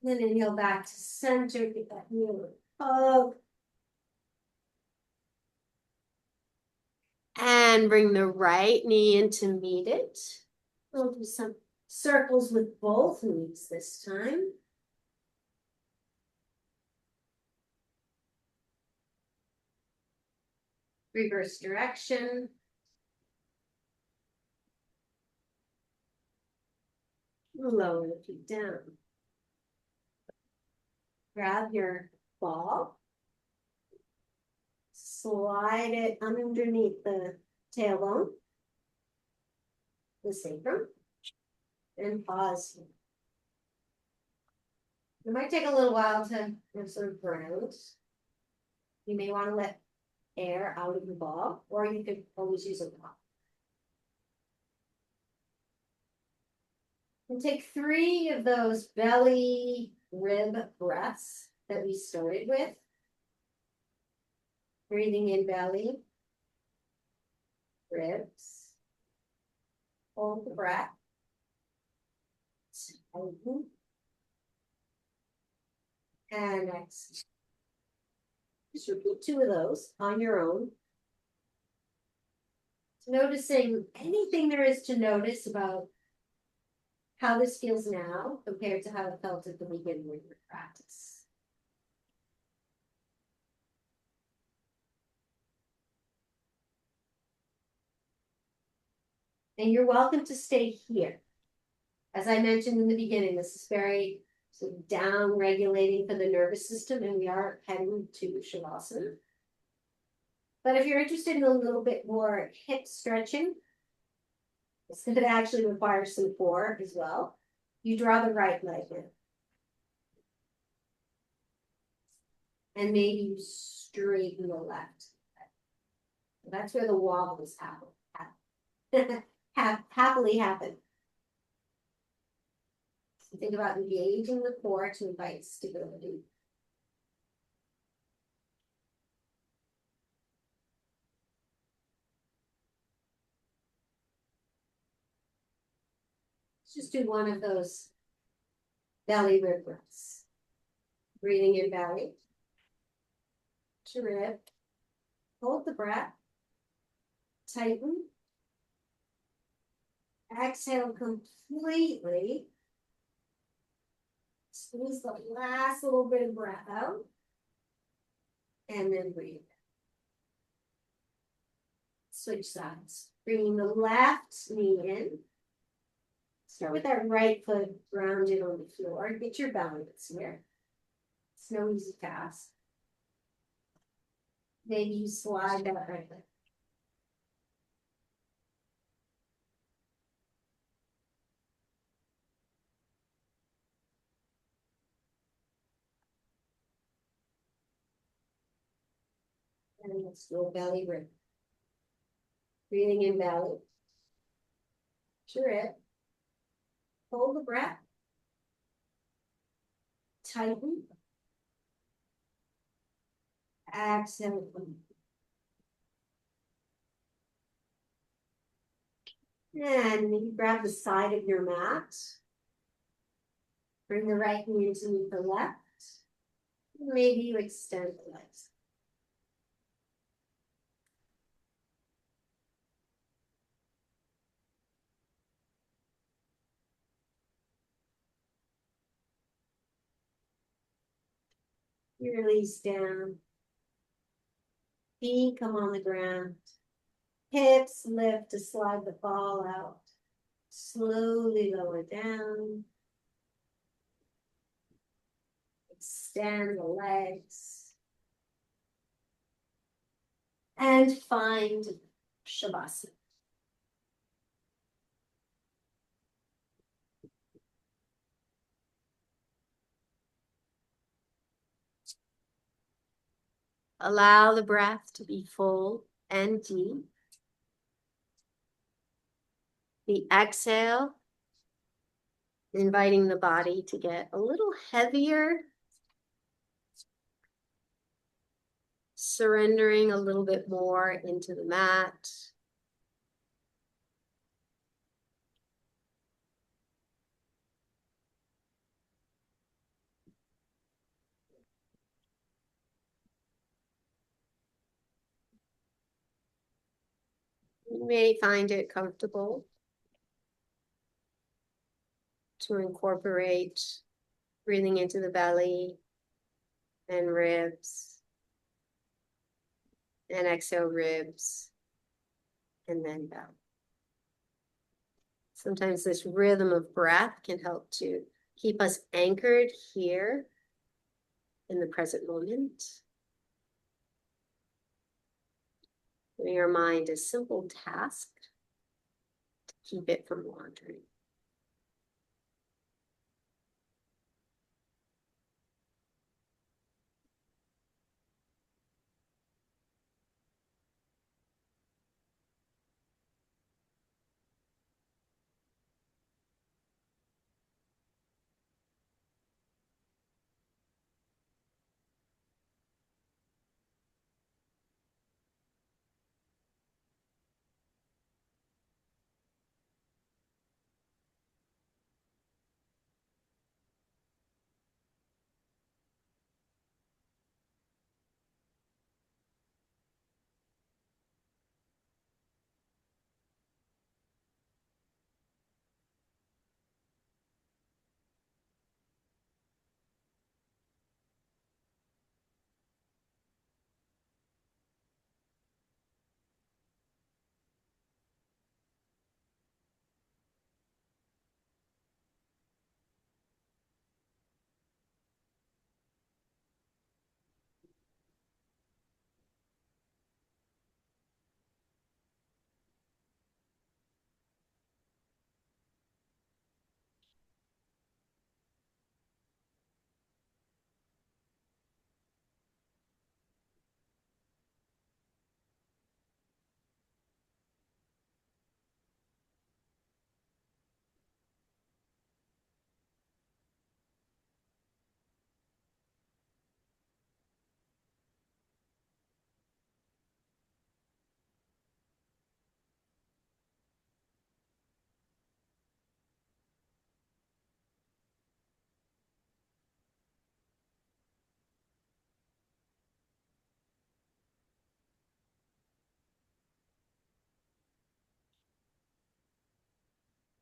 Then inhale back to center, get that knee a little hug. And bring the right knee in to meet it. We'll do some circles with both knees this time. Reverse direction. Lower the feet down. Grab your ball. Slide it underneath the tailbone, the sacrum, and pause. It might take a little while to have some ground. You may want to let air out of the ball, or you could always use a block. And take 3 of those belly rib breaths that we started with. Breathing in belly, ribs, hold the breath. And next. Just repeat 2 of those on your own. Noticing anything there is to notice about how this feels now compared to how it felt at the beginning of your practice. And you're welcome to stay here. As I mentioned in the beginning, this is very sort of down regulating for the nervous system, and we are heading to Shavasana. But if you're interested in a little bit more hip stretching, it's going to actually require some core as well. You draw the right leg in. And maybe you straighten the left. That's where the wobbles happen. Happily happen. So think about engaging the core to invite stability. Let's just do one of those belly rib breaths. Breathing in belly to rib. Hold the breath. Tighten. Exhale completely. Squeeze the last little bit of breath out. And then breathe. Switch sides. Bringing the left knee in. Start with that right foot grounded on the floor. Get your balance here. It's no easy task. Then you slide that right leg. And let's do a belly rib. Breathing in belly. To rib. Hold the breath. Tighten. Exhale. And maybe grab the side of your mat. Bring the right knee into the left. Maybe you extend the legs. You release down. Feet come on the ground. Hips lift to slide the ball out. Slowly lower down. Extend the legs. And find Shavasana. Allow the breath to be full and deep. The exhale, inviting the body to get a little heavier, surrendering a little bit more into the mat. You may find it comfortable to incorporate breathing into the belly and ribs, and exhale ribs, and then belly. Sometimes this rhythm of breath can help to keep us anchored here in the present moment. Giving our mind a simple task to keep it from wandering.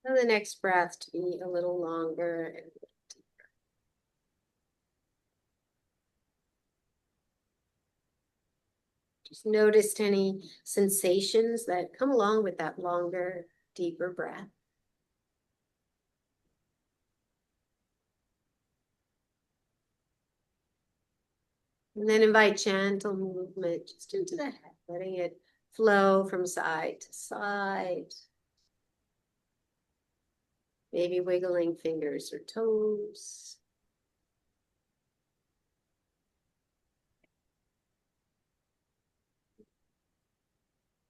And the next breath to be a little longer and deeper. Just noticed any sensations that come along with that longer, deeper breath. And then invite gentle movement just into the head, letting it flow from side to side. Maybe wiggling fingers or toes.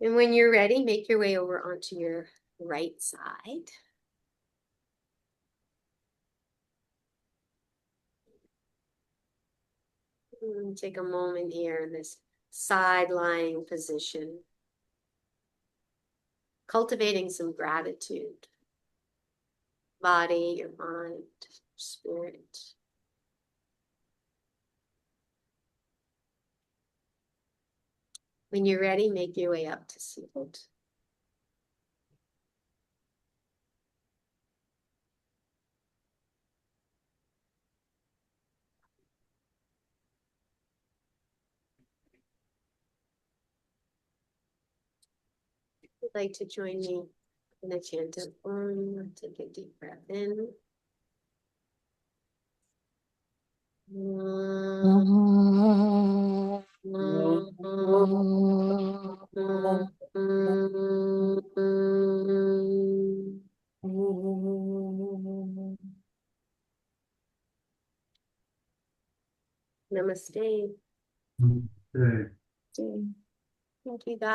And when you're ready, make your way over onto your right side. And take a moment here in this side lying position. Cultivating some gratitude. Body, your mind, spirit. When you're ready, make your way up to seated. If you'd like to join me in a chant of Om, take a deep breath in. Namaste. Okay. Thank you, guys.